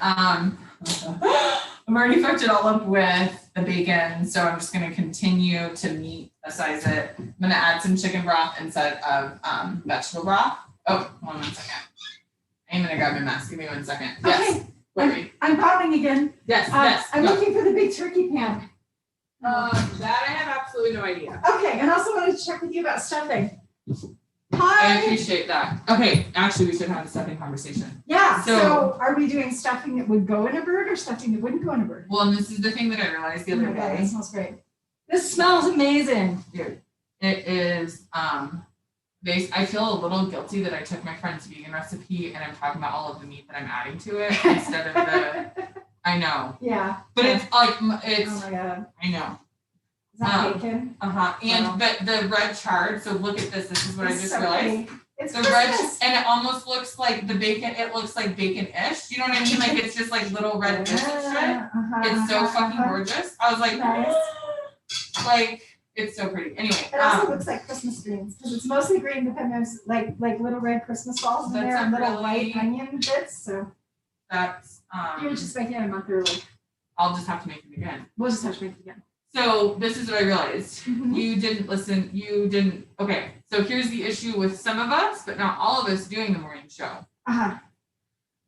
the bacon, so I'm just going to continue to meat-size it. I'm going to add some chicken broth instead of vegetable broth. Oh, hold on 1 second. I'm going to grab my mask. Give me 1 second. Yes. Okay. I'm popping again. Yes. I'm looking for the big turkey pan. That I have absolutely no idea. Okay, and also wanted to check with you about stuffing. I Hi. appreciate that. Okay, actually, we should have a stuffing conversation. Yeah. So- So are we doing stuffing that would go in a bird or stuffing that wouldn't go in a bird? Well, and this is the thing that I realized the Oh other my God, day. it smells great. This smells amazing. Dude, it is I feel a little guilty that I took my friend's vegan recipe and I'm talking about all of the meat that I'm adding to it instead of I know. Yeah. But it's like Oh my God. I know. Is that bacon? And Wow. but the red chard, so look at this. This is what I It's just so realized. pretty. It's The red Christmas. and it almost looks like the bacon, it looks like bacon-ish. You know what I mean? Like it's just like little red bits of shit. Uh-huh, It's so uh-huh, fucking uh-huh. gorgeous. I was like, Nice. like it's so pretty. Anyway, It also looks like Christmas greens because it's mostly green, but then there's like little red Christmas balls in That's there and a little really- white onion bits. So that's you were just making it a month early. I'll just have to make it again. We'll just have to make it again. So this is what I realized. Mhm. You didn't listen. Okay. So here's the issue with some of us, but not all of us doing the morning show. Uh-huh.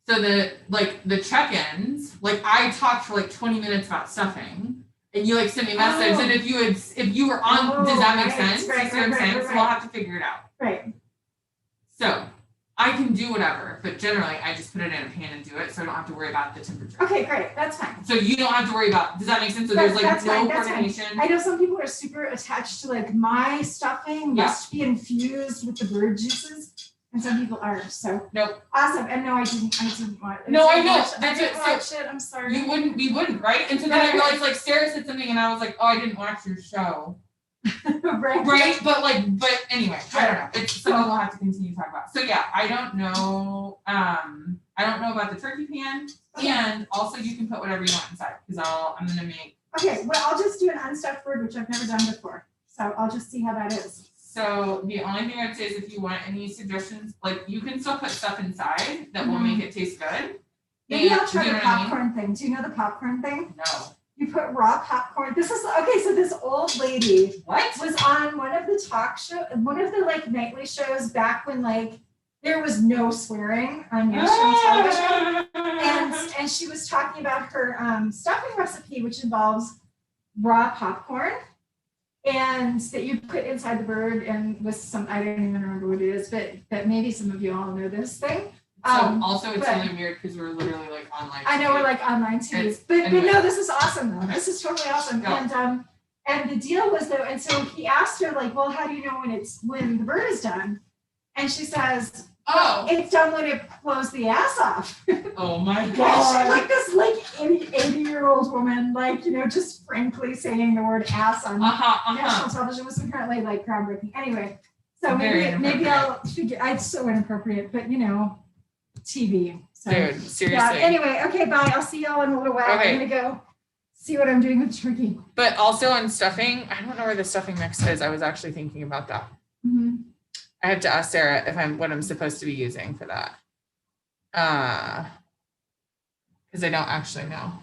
So the check-ins, like I talked for like 20 minutes about stuffing, and you like sent me a message, Oh. and if you were on, does that make right. sense? Right, You see what I'm right, saying? right, So right. we'll have to figure it out. Right. So I can do whatever, but generally I just put it in a pan and do it, so I don't have to worry about the temperature. Okay, great. That's fine. So you don't have to worry about. Does that make sense? So That's- there's like that's no fine, that's fine. coordination. I know some people are super attached to like my stuffing Yeah. must be infused with the bird juices, and some people aren't. So Nope. awesome. And no, I didn't want. No, I know. I That's didn't it. watch it. I'm sorry. We wouldn't, right? And so then I Right. realized like Sarah said something, and I was like, oh, I didn't watch your show. right. Right, but anyway, I don't know. It's something we'll have to continue to talk about. So yeah, I don't know. I don't know about the turkey pan, and also you can put whatever you want inside because I'm gonna make. Okay, well, I'll just do an unstuffed bird, which I've never done before. So I'll just see how that is. So the only thing I'd say is if you want any suggestions, like you can still put stuff inside that will make it taste good. Maybe And- I'll try you the know what I mean? popcorn thing. Do you know the popcorn thing? No. You put raw popcorn. This is okay. So this old lady What? was on one of the one of the like nightly shows back when like there was no swearing on national television. And she was talking about her stuffing recipe, which involves raw popcorn, and that you put inside the bird, and with some, I don't even remember what it is, but maybe some of you all know this thing. So also it's but- really weird because we're literally like online. I know we're like online too, It's- but anyway. no, this is awesome though. This is totally awesome. Yeah. And the deal was though, and so he asked her like, well, how do you know when the bird is done? And she says, Oh. it's done when it blows the ass off. Oh my Gosh, god. like this like 80-year-old woman, like, you know, just frankly saying the word ass on national television was apparently like groundbreaking. Anyway, so Very maybe I'll figure, it's so inappropriate, but you know, TV. So Dude, seriously. yeah, anyway, okay, bye. I'll see y'all in a little while. Okay. I'm gonna go see what I'm doing with turkey. But also on stuffing, I don't know where the stuffing mix is. I was actually thinking about that. Mm-hmm. I have to ask Sarah if what I'm supposed to be using for that. Because I don't actually know.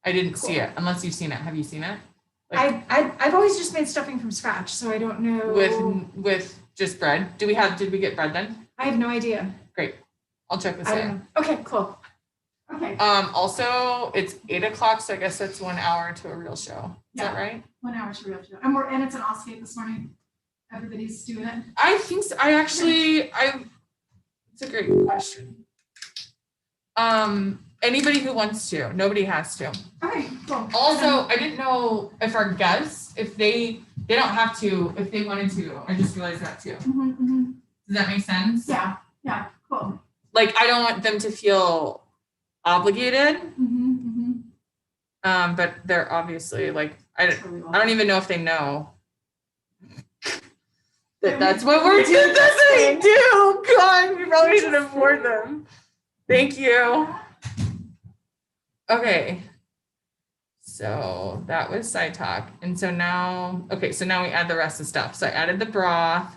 I didn't see Cool. it, unless you've seen it. Have you seen it? I've always just made stuffing from scratch, so I don't know. With just bread. Did we get bread then? I have no idea. I'll check this I out. don't know. Okay, cool. Okay, Also, it's 8 o'clock, so I guess that's 1 hour to a real show. Is that Yeah. right? 1 hour to real show. And it's an all skate this morning. Everybody's doing it. I think so. It's a great question. Anybody who wants to, nobody has to. Okay, cool. Also, I didn't know if our guests, if they don't have to, if they wanted to. I just realized that too. Does that make sense? Yeah, cool. Like, I don't want them to feel obligated. But they're obviously like, I don't even know if they know that's what we're doing. That's what we do. God, we probably should have warned them. Thank you. Okay. So that was side talk. And so now, so now we add the rest of the stuff. So I added the broth.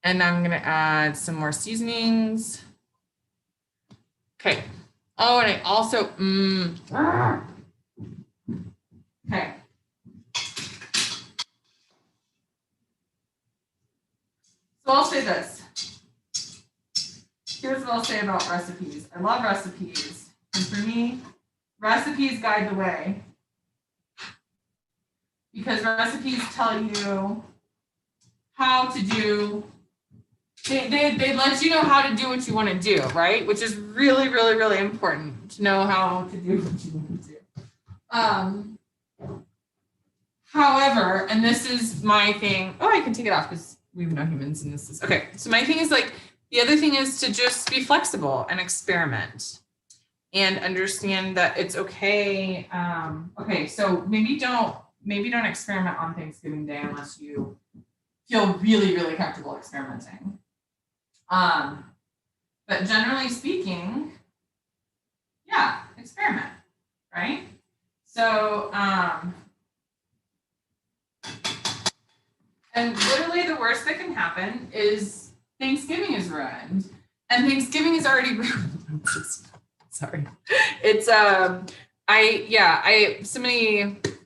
And I'm going to add some more seasonings. Okay. Oh, and I also, okay. So I'll say this. Here's what I'll say about recipes. I love recipes. And for me, recipes guide the way. Because recipes tell you how to do, they let you know how to do what you want to do, right? Which is really, really, really important to know how to do what you want to do. However, and this is my thing. Oh, I can take it off because we have no humans in this. Okay, so my thing is like, the other thing is to just be flexible and experiment and understand that it's okay. Okay, so maybe don't experiment on Thanksgiving Day unless you feel really, really comfortable experimenting. But generally speaking, yeah, experiment, right? So, and literally the worst that can happen is Thanksgiving is ruined, and Thanksgiving is already ruined. Sorry. It's,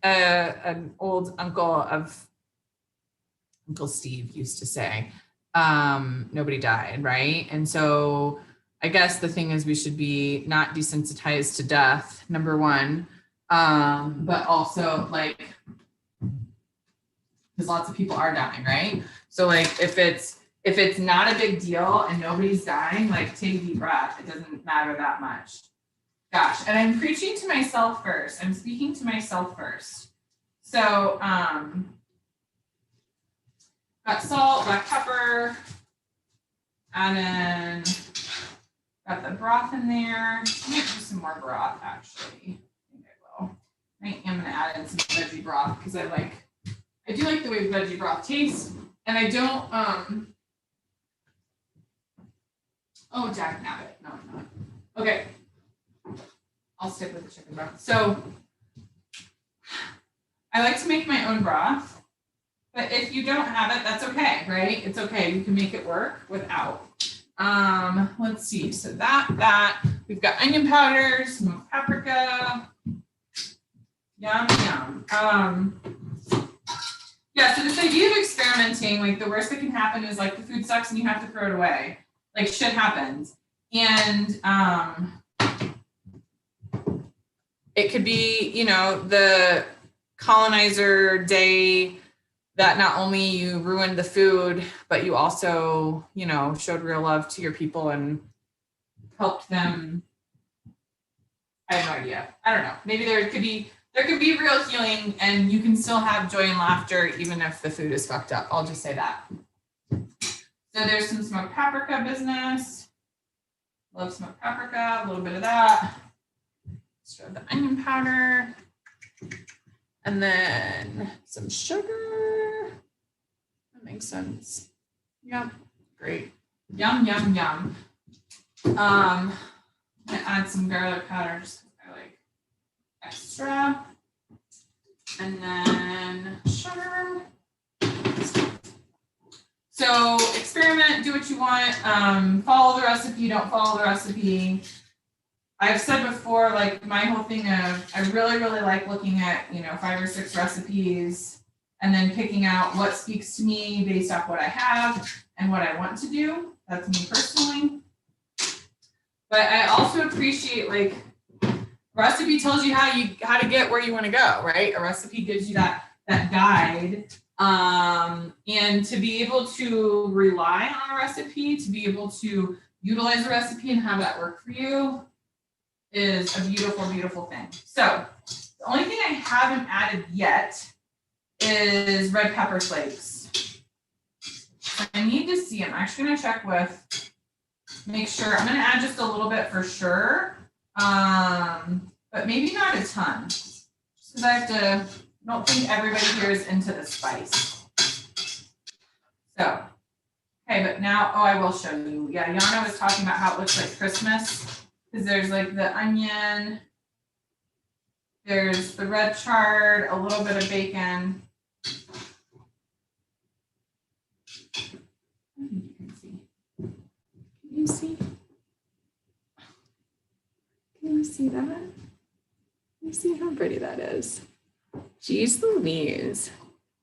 an old uncle of Uncle Steve used to say, nobody died, right? And so I guess the thing is we should be not desensitized to death, number one, but also like, because lots of people are dying, right? So like if it's not a big deal and nobody's dying, like take a deep breath. It doesn't matter that much. Gosh, and I'm preaching to myself first. I'm speaking to myself first. So got salt, black pepper, and then got the broth in there. I might do some more broth actually. I think I will. I am gonna add in some veggie broth because I do like the way veggie broth tastes, and I don't oh, Jack Nabbit. No, I'm not. Okay. I'll stick with the chicken broth. So I like to make my own broth, but if you don't have it, that's okay, right? It's okay. You can make it work without. Let's see. So that we've got onion powder, smoked paprika. Yum, yum. Yeah, so this idea of experimenting, like the worst that can happen is like the food sucks and you have to throw it away. Like shit happens. And it could be, the colonizer day that not only you ruined the food, but you also, showed real love to your people and helped them. I have no idea. I don't know. Maybe there could be real healing and you can still have joy and laughter even if the food is fucked up. I'll just say that. So there's some smoked paprika business. Love smoked paprika, a little bit of that. Let's throw the onion powder. And then some sugar. That makes sense. Yep, great. Yum, yum, yum. I'm gonna add some garlic powder just because I like extra. And then sugar. So experiment, do what you want, follow the recipe, don't follow the recipe. I've said before, like my whole thing of, I really, really like looking at, 5 or 6 recipes and then picking out what speaks to me based off what I have. and what I want to do. That's me personally. But I also appreciate like a recipe tells you how to get where you want to go, right? A recipe gives you that guide. And to be able to rely on a recipe, to be able to utilize a recipe and have that work for you is a beautiful, beautiful thing. So the only thing I haven't added yet is red pepper flakes. I need to see. I'm actually going to check with, make sure. I'm going to add just a little bit for sure, but maybe not a ton. Just because I don't think everybody here is into the spice. So, okay, but now, I will show you. Yeah, Yana was talking about how it looks like Christmas because there's like the onion, there's the red chard, a little bit of bacon. Can you see? Can you see that? Can you see how pretty that is? Jeez Louise.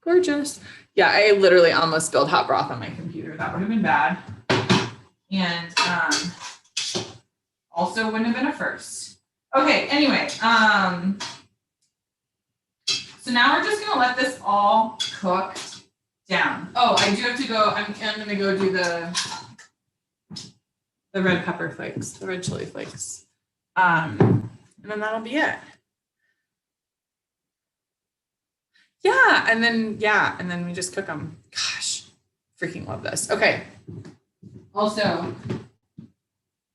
Gorgeous. Yeah, I literally almost spilled hot broth on my computer. That would have been bad. And also wouldn't have been a first. Okay, anyway. So now we're just going to let this all cook down. Oh, I do have to go. I'm going to go do the red pepper flakes, the red chili flakes. And then that'll be it. Yeah, and then we just cook them. Gosh, freaking love this. Okay. Also,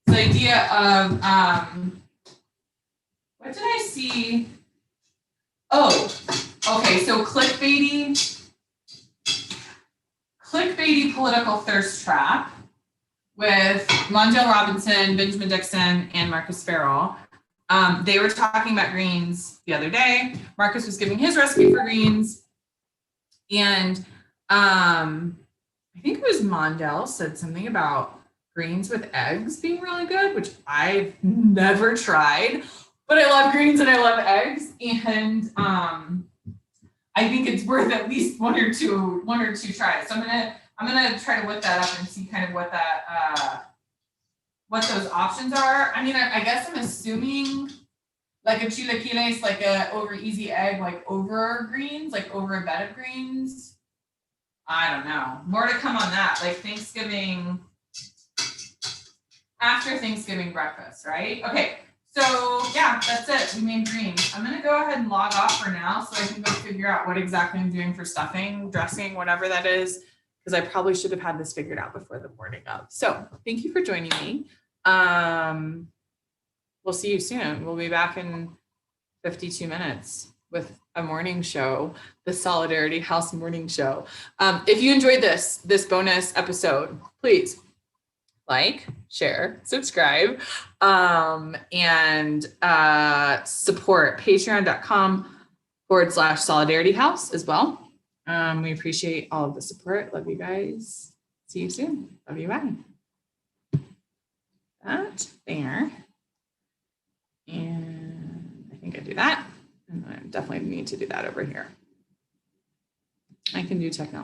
the idea of what did I see? Oh, okay. So clickbaity political thirst trap with Mondale Robinson, Benjamin Dixon, and Marcus Farrell. They were talking about greens the other day. Marcus was giving his recipe for greens. And I think it was Mondale said something about greens with eggs being really good, which I've never tried, but I love greens and I love eggs. And I think it's worth at least one or two tries. So I'm gonna try to whip that up and see kind of what that what those options are. I mean, I guess I'm assuming like a chilaquiles, like a over easy egg, like over greens, like over a bed of greens. I don't know. More to come on that. Like Thanksgiving, after Thanksgiving breakfast, right? Okay. So yeah, that's it. We made greens. I'm gonna go ahead and log off for now so I can go figure out what exactly I'm doing for stuffing, dressing, whatever that is, because I probably should have had this figured out before the morning of. So thank you for joining me. We'll see you soon. We'll be back in 52 minutes with a morning show, the Solidarity House morning show. If you enjoyed this bonus episode, please like, share, subscribe, and support patreon.com/Solidarity House as well. We appreciate all of the support. Love you guys. See you soon. Love you. Bye. That there. And I think I do that. And I definitely need to do that over here. I can do technology.